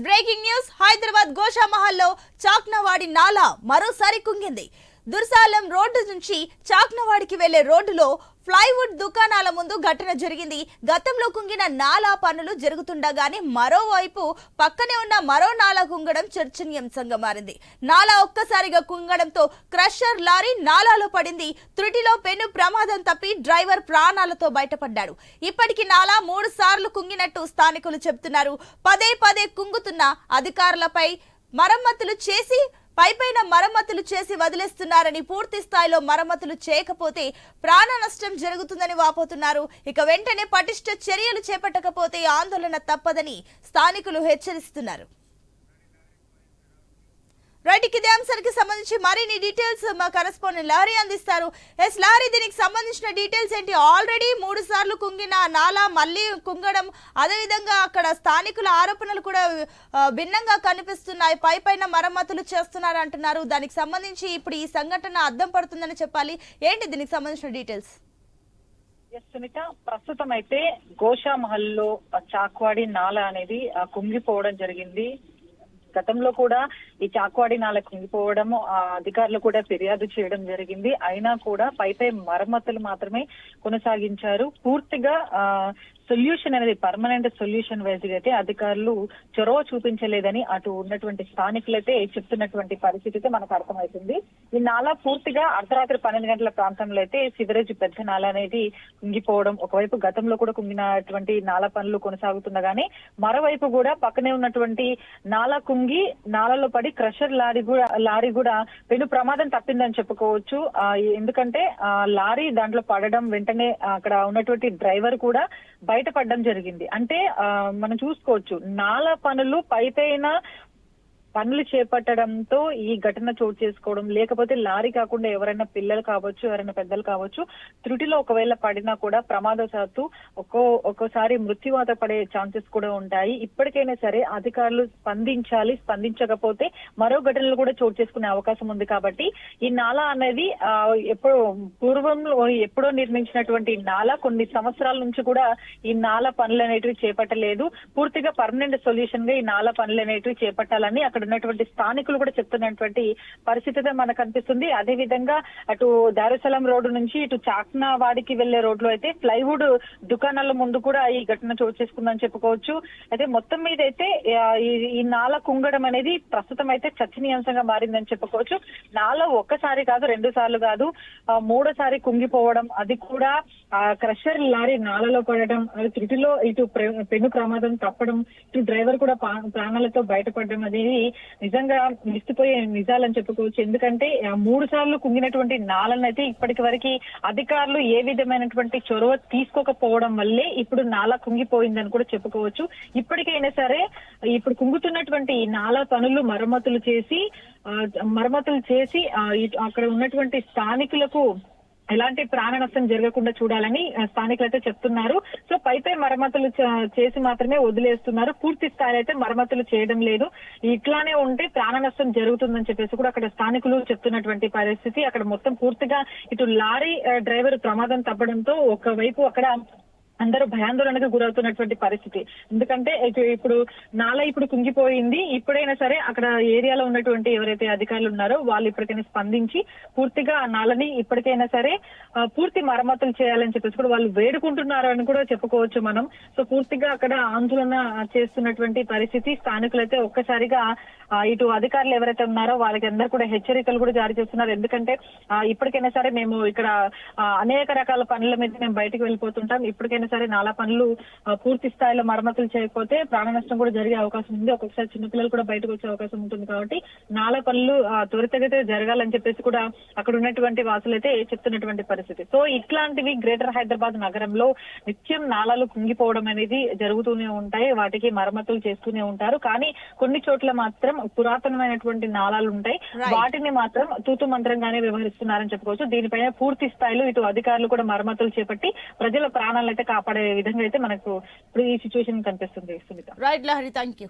Breaking news. Hyderabad గోషామహల్లో చాక్నవాడి నాలా మరోసారి కుంగింది. దుర్సాలం రోడ్డు నుంచి చాక్నవాడికి వెళ్లే రోడ్డులో ప్లైవుడ్ దుకాణాల ముందు ఘటన జరిగింది. గతంలో కుంగిన నాలా పనులు జరుగుతుండగానే మరోవైపు పక్కనే ఉన్న మరో నాలా కుంగడం చర్చనీయాంశంగా మారింది. నాలా ఒక్కసారిగా కుంగడంతో క్రషర్ లారీ నాలాలో పడింది. త్రుటిలో పెను ప్రమాదం తప్పి డ్రైవర్ ప్రాణాలతో బయటపడ్డాడు. ఇప్పటికి నాలా 3 సార్లు కుంగినట్టు స్థానికులు చెబుతున్నారు. పదే పదే కుంగుతున్న అధికారులపై మరమ్మతులు చేసి వదిలేస్తున్నారని, పూర్తి స్థాయిలో మరమ్మతులు చేయకపోతే ప్రాణ నష్టం జరుగుతుందని వాపోతున్నారు. ఇక వెంటనే పటిష్ట చర్యలు చేపట్టకపోతే ఆందోళన తప్పదని స్థానికులు హెచ్చరిస్తున్నారు. రైట్, ఇదే అంశానికి సంబంధించి మరిన్ని డీటెయిల్స్ మా కరెస్పాండెంట్ లహరి అందిస్తారు. లహరి, దీనికి సంబంధించిన డీటెయిల్స్ ఏంటి? ఆల్రెడీ 3 సార్లు కుంగిన నాలా మళ్ళీ కుంగడం, అదేవిధంగా అక్కడ స్థానికుల ఆరోపణలు కూడా భిన్నంగా కనిపిస్తున్నాయి. పైన మరమ్మతులు చేస్తున్నారు అంటున్నారు. దానికి సంబంధించి ఇప్పుడు ఈ సంఘటన అద్దం పడుతుందని చెప్పాలి. ఏంటి దీనికి సంబంధించిన డీటెయిల్స్? సునీత, ప్రస్తుతం అయితే గోషామహల్లో చాక్వాడి నాలా అనేది కుంగిపోవడం జరిగింది. గతంలో కూడా ఈ చాక్వాడి నాల కుంగిపోవడం అధికారులు కూడా ఫిర్యాదు చేయడం జరిగింది. అయినా కూడా పై మరమ్మతులు మాత్రమే కొనసాగించారు. పూర్తిగా సొల్యూషన్ అనేది పర్మనెంట్ సొల్యూషన్ వైజ్ అయితే అధికారులు చొరవ చూపించలేదని అటు ఉన్నటువంటి స్థానికులైతే చెప్తున్నటువంటి పరిస్థితి అయితే మనకు అర్థమవుతుంది. ఈ నాలా పూర్తిగా అర్ధరాత్రి 12 గంటల ప్రాంతంలో అయితే సివరేజ్ పెద్ద నాలా అనేది కుంగిపోవడం, ఒకవైపు గతంలో కూడా కుంగినటువంటి నాలా పనులు కొనసాగుతుండగానే మరోవైపు కూడా పక్కనే ఉన్నటువంటి నాలా కుంగి నాలలో పడి క్రషర్ లారీ కూడా పెను ప్రమాదం తప్పిందని చెప్పుకోవచ్చు. ఎందుకంటే లారీ దాంట్లో పడడం వెంటనే అక్కడ ఉన్నటువంటి డ్రైవర్ కూడా బయటపడడం జరిగింది. అంటే మనం చూసుకోవచ్చు, నాలా పనులు పైన పనులు చేపట్టడంతో ఈ ఘటన చోటు చేసుకోవడం, లేకపోతే లారీ కాకుండా ఎవరైనా పిల్లలు కావచ్చు, ఎవరైనా పెద్దలు కావచ్చు, త్రుటిలో ఒకవేళ పడినా కూడా ప్రమాదవశాత్తు ఒక్కోసారి మృత్యువాత పడే ఛాన్సెస్ కూడా ఉంటాయి. ఇప్పటికైనా సరే అధికారులు స్పందించాలి. స్పందించకపోతే మరో ఘటనలు కూడా చోటు చేసుకునే అవకాశం ఉంది. కాబట్టి ఈ నాలా అనేది ఎప్పుడో నిర్మించినటువంటి నాలా, కొన్ని సంవత్సరాల నుంచి కూడా ఈ నాలా పనులు అనేటివి చేపట్టలేదు. పూర్తిగా పర్మనెంట్ సొల్యూషన్ గా ఈ నాలా పనులు అనేటివి చేపట్టాలని అక్కడ ఉన్నటువంటి స్థానికులు కూడా చెప్తున్నటువంటి పరిస్థితి మనకు కనిపిస్తుంది. అదే విధంగా అటు దారుసలం రోడ్డు నుంచి ఇటు చాక్నావాడికి వెళ్లే రోడ్లో అయితే ప్లైవుడ్ దుకాణాల ముందు కూడా ఈ ఘటన చోటు చేసుకుందని చెప్పుకోవచ్చు. అయితే మొత్తం మీద అయితే ఈ నాల కుంగడం అనేది ప్రస్తుతం అయితే చర్చనీయాంశంగా మారిందని చెప్పుకోవచ్చు. నాల ఒక్కసారి కాదు, 2 సార్లు కాదు, 3సారి కుంగిపోవడం, అది కూడా క్రషర్ లారీ నాలలో పడడం, అది త్రుటిలో ఇటు పెను ప్రమాదం తప్పడం, ఇటు డ్రైవర్ కూడా ప్రాణాలతో బయటపడడం అనేది నిజంగా మిస్తిపోయే నిజాలని చెప్పుకోవచ్చు. ఎందుకంటే 3 సార్లు కుంగినటువంటి నాలను అయితే ఇప్పటికి వరకు అధికారులు ఏ విధమైనటువంటి చొరవ తీసుకోకపోవడం వల్లే ఇప్పుడు నాలా కుంగిపోయిందని కూడా చెప్పుకోవచ్చు. ఇప్పటికైనా సరే ఇప్పుడు కుంగుతున్నటువంటి ఈ నాలా పనులు మరమ్మతులు చేసి అక్కడ ఉన్నటువంటి స్థానికులకు ఎలాంటి ప్రాణ నష్టం జరగకుండా చూడాలని స్థానికులైతే చెప్తున్నారు. సో పై మరమ్మతులు చేసి మాత్రమే వదిలేస్తున్నారు. పూర్తి స్థాయిలో అయితే మరమ్మతులు చేయడం లేదు. ఇట్లానే ఉంటే ప్రాణ నష్టం జరుగుతుందని చెప్పేసి కూడా అక్కడ స్థానికులు చెప్తున్నటువంటి పరిస్థితి. అక్కడ మొత్తం పూర్తిగా ఇటు లారీ డ్రైవర్ ప్రమాదం తప్పడంతో ఒకవైపు అక్కడ అందరూ భయాందోళనకు గురవుతున్నటువంటి పరిస్థితి. ఎందుకంటే ఇప్పుడు నాలా కుంగిపోయింది. ఇప్పుడైనా సరే అక్కడ ఏరియాలో ఉన్నటువంటి ఎవరైతే అధికారులు ఉన్నారో వాళ్ళు ఇప్పటికైనా స్పందించి పూర్తిగా ఆ నాలని ఇప్పటికైనా సరే పూర్తి మరమ్మతులు చేయాలని చెప్పేసి కూడా వాళ్ళు వేడుకుంటున్నారు అని కూడా చెప్పుకోవచ్చు మనం. సో పూర్తిగా అక్కడ ఆందోళన చేస్తున్నటువంటి పరిస్థితి. స్థానికులైతే ఒక్కసారిగా ఇటు అధికారులు ఎవరైతే ఉన్నారో వాళ్ళకి అందరూ కూడా హెచ్చరికలు కూడా జారీ చేస్తున్నారు. ఎందుకంటే ఇప్పటికైనా సరే మేము ఇక్కడ అనేక రకాల పనుల మీద మేము బయటకు వెళ్ళిపోతుంటాం. ఇప్పటికైనా సరే నాలా పనులు పూర్తి స్థాయిలో మరమ్మతులు చేయకపోతే ప్రాణ నష్టం కూడా జరిగే అవకాశం ఉంది. ఒక్కొక్కసారి చిన్నపిల్లలు కూడా బయటకు వచ్చే అవకాశం ఉంటుంది. కాబట్టి నాలా పనులు త్వరితగతిన జరగాలని చెప్పేసి కూడా అక్కడ ఉన్నటువంటి వాసులైతే చెప్తున్నటువంటి పరిస్థితి. సో ఇట్లాంటివి గ్రేటర్ హైదరాబాద్ నగరంలో నిత్యం నాలాలు కుంగిపోవడం అనేది జరుగుతూనే ఉంటాయి. వాటికి మరమ్మతులు చేస్తూనే ఉంటారు. కానీ కొన్ని చోట్ల మాత్రం పురాతనమైనటువంటి నాలాలు ఉంటాయి. వాటిని మాత్రం తూతు మంత్రంగానే వ్యవహరిస్తున్నారని చెప్పుకోవచ్చు. దీనిపైన పూర్తి స్థాయిలో ఇటు అధికారులు కూడా మరమ్మతులు చేపట్టి ప్రజల ప్రాణాలను అయితే కాపాడే విధంగా అయితే మనకు ఇప్పుడు ఈ సిచ్యువేషన్ కనిపిస్తుంది. Sunitha. Right Lahari, thank you.